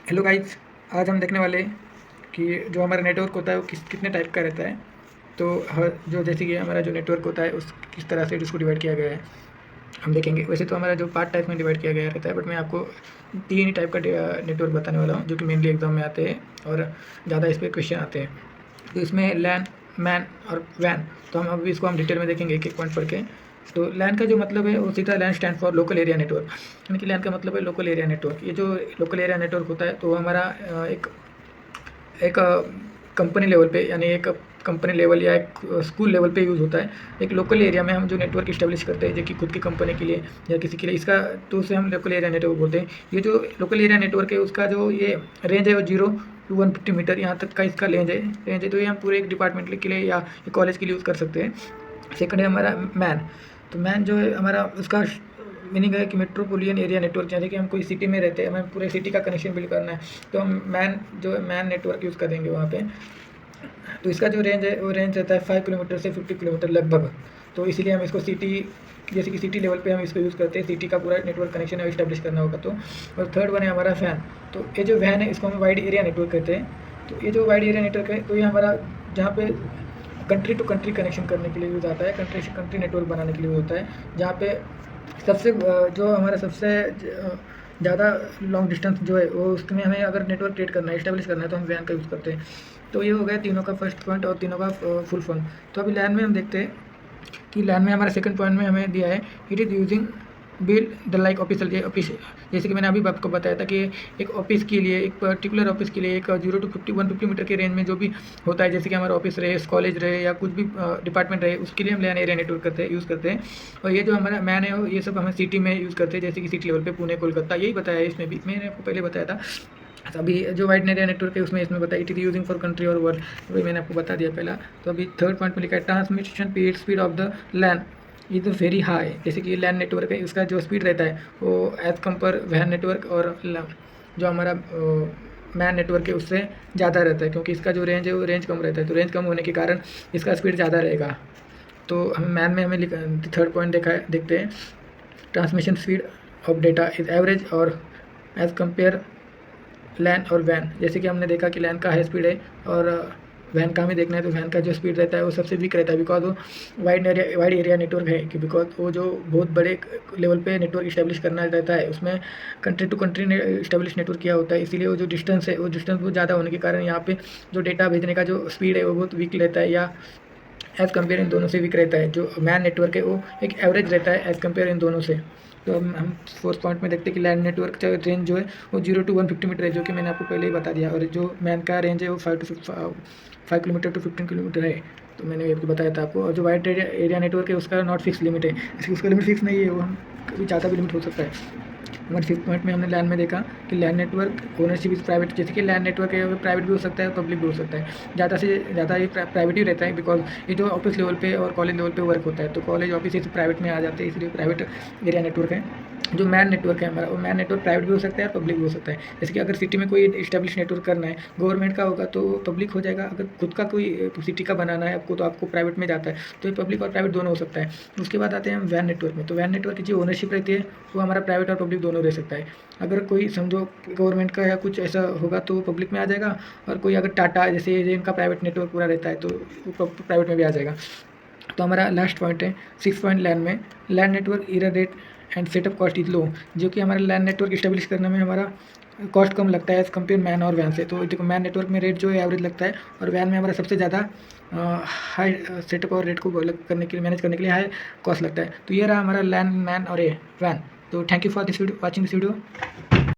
Hello guys, आज हम देखने वाले हैं कि जो हमारा नेटवर्क होता है वो कितने टाइप का रहता है। तो हर जो जैसे कि हमारा जो नेटवर्क होता है उस किस तरह से उसको डिवाइड किया गया है हम देखेंगे। वैसे तो हमारा जो पार्ट टाइप में डिवाइड किया गया रहता है, बट मैं आपको 3 ही टाइप का नेटवर्क बताने वाला हूँ जो कि मेनली एग्जाम में आते हैं और ज़्यादा इस पर क्वेश्चन आते हैं। तो इसमें लैन, मैन और वैन। तो हम अभी इसको डिटेल में देखेंगे एक एक पॉइंट पढ़ के। तो लैन का जो मतलब है वो सीधा LAN stand for local area network, यानी कि लैन का मतलब है लोकल एरिया नेटवर्क। ये जो लोकल एरिया नेटवर्क होता है तो हमारा एक एक कंपनी लेवल पे, यानी एक कंपनी लेवल या एक स्कूल लेवल पे यूज़ होता है। एक लोकल एरिया में हम जो नेटवर्क इस्टेब्लिश करते हैं जो कि खुद की कंपनी के लिए या किसी के लिए, इसका तो उसे हम लोकल एरिया नेटवर्क बोलते हैं। ये जो लोकल एरिया नेटवर्क है उसका जो ये रेंज है वो 0 to 150 मीटर यहाँ तक का इसका रेंज है। तो ये हम पूरे एक डिपार्टमेंट के लिए या कॉलेज के लिए यूज़ कर सकते हैं। सेकंड है हमारा मैन। तो मैन जो है हमारा उसका मीनिंग है कि मेट्रोपोलियन एरिया नेटवर्क, जैसे कि हम कोई सिटी में रहते हैं, हमें पूरे सिटी का कनेक्शन बिल्ड करना है तो हम मैन जो है मैन नेटवर्क यूज़ करेंगे वहाँ पे। तो इसका जो रेंज है वो रेंज रहता है 5 किलोमीटर से 50 किलोमीटर लगभग। तो इसीलिए हम इसको सिटी, जैसे कि सिटी लेवल पे हम इसको यूज़ करते हैं, सिटी का पूरा नेटवर्क कनेक्शन है इस्टेब्लिश करना होगा तो। और थर्ड वन है हमारा फैन। तो ये जो वैन है इसको हम वाइड एरिया नेटवर्क कहते हैं। तो ये जो वाइड एरिया नेटवर्क है तो ये हमारा जहाँ पे कंट्री टू कंट्री कनेक्शन करने के लिए यूज़ आता है, कंट्री से कंट्री नेटवर्क बनाने के लिए होता है। जहाँ पे सबसे जो हमारा सबसे ज़्यादा लॉन्ग डिस्टेंस जो है वो उसमें हमें अगर नेटवर्क क्रिएट करना है, इस्टेब्लिश करना है तो हम वैन का यूज़ करते हैं। तो ये हो गया तीनों का फर्स्ट पॉइंट और तीनों का फुल फॉर्म। तो अभी लैन में हम देखते हैं कि लैन में हमारा सेकंड पॉइंट में हमें दिया है it is using build the like official office. जैसे कि मैंने अभी आपको बताया था कि एक ऑफिस के लिए, एक पर्टिकुलर ऑफिस के लिए एक 0 to 150 मीटर के रेंज में जो भी होता है, जैसे कि हमारा ऑफिस रहे, कॉलेज रहे या कुछ भी डिपार्टमेंट रहे, उसके लिए हम लैन एरिया नेटवर्क यूज़ करते हैं। और ये जो हमारा मैन है ये सब हमें सिटी में यूज़ करते हैं, जैसे कि सिटी लेवल पे पुणे, कोलकाता, यही बताया है इसमें भी, मैंने आपको पहले बताया था। अभी जो वाइड एरिया नेटवर्क है उसमें इसमें बताया it is using for country और वर्ल्ड, वही मैंने आपको बता दिया पहला। तो अभी थर्ड पॉइंट में लिखा है transmission speed of the LAN is very high. जैसे कि लैन नेटवर्क है उसका जो स्पीड रहता है वो एज़ कम्पेयर वैन नेटवर्क और जो हमारा मैन नेटवर्क है उससे ज़्यादा रहता है, क्योंकि इसका जो रेंज है वो रेंज कम रहता है। तो रेंज कम होने के कारण इसका स्पीड ज़्यादा रहेगा। तो हम मैन में हमें थर्ड पॉइंट देखते हैं transmission speed of data is average और एज़ कम्पेयर लैन और वैन। जैसे कि हमने देखा कि लैन का हाई स्पीड है और वैन का हमें देखना है तो वैन का जो स्पीड रहता है वो सबसे वीक रहता है, बिकॉज वो वाइड एरिया नेटवर्क है। कि बिकॉज वो जो बहुत बड़े लेवल पे नेटवर्क इस्टेब्लिश करना रहता है उसमें country to country establish network किया होता है, इसीलिए वो जो डिस्टेंस है वो डिस्टेंस बहुत ज़्यादा होने के कारण यहाँ पे जो डेटा भेजने का जो स्पीड है वो बहुत वीक रहता है, या एज़ कम्पेयर इन दोनों से वीक रहता है। जो मैन नेटवर्क है वो एक एवरेज रहता है एज़ कम्पेयर इन दोनों से। तो हम फोर्थ पॉइंट में देखते हैं कि लैंड नेटवर्क का रेंज जो है वो 0 to 150 मीटर है, जो कि मैंने आपको पहले ही बता दिया। और जो मैन का रेंज है वो 5 किलोमीटर to 15 किलोमीटर है, तो मैंने ये आपको बताया था आपको। और जो वाइड एरिया नेटवर्क है उसका नॉट फिक्स लिमिट है, उसका लिमिट फिक्स नहीं है, वो हम कभी ज़्यादा भी लिमिट हो सकता है। हमारे फिफ्थ पॉइंट में हमने लैंड में देखा कि LAN network ownership is private. जैसे कि लैंड नेटवर्क है प्राइवेट भी हो सकता है, पब्लिक भी हो सकता है। ज़्यादा से ज़्यादा ये प्राइवेट ही रहता है, बिकॉज ये जो ऑफिस लेवल पे और कॉलेज लेवल पे वर्क होता है तो कॉलेज ऑफिस इस प्राइवेट में आ जाते हैं, इसलिए प्राइवेट एरिया नेटवर्क है। जो मैन नेटवर्क है हमारा वो मैन नेटवर्क प्राइवेट भी हो सकता है, पब्लिक भी हो सकता है। जैसे कि अगर सिटी में कोई इस्टेब्लिश नेटवर्क करना है गवर्नमेंट का होगा तो पब्लिक हो जाएगा, अगर खुद का कोई सिटी का बनाना है आपको तो आपको प्राइवेट में जाता है, तो ये पब्लिक और प्राइवेट दोनों हो सकता है। उसके बाद आते हैं हम वैन नेटवर्क में। तो वैन नेटवर्क की जो ओनरशिप रहती है वो हमारा प्राइवेट और पब्लिक दोनों रह सकता है। अगर कोई समझो गवर्नमेंट का या कुछ ऐसा होगा तो पब्लिक में आ जाएगा, और कोई अगर टाटा जैसे इनका प्राइवेट नेटवर्क पूरा रहता है तो वो प्राइवेट में भी आ जाएगा। तो हमारा लास्ट पॉइंट है 6 पॉइंट लैंड में। LAN network error rate and setup cost is low. जो कि हमारा लैंड नेटवर्क इस्टेब्लिश करने में हमारा कॉस्ट कम लगता है एज़ कम्पेयर मैन और वैन से। तो देखो मैन नेटवर्क में रेट जो है एवरेज लगता है, और वैन में हमारा सबसे ज़्यादा हाई सेटअप और रेट को करने के लिए, मैनेज करने के लिए हाई कॉस्ट लगता है। तो ये रहा हमारा लैंड, मैन और ये वैन। तो thank you for this video, watching this video.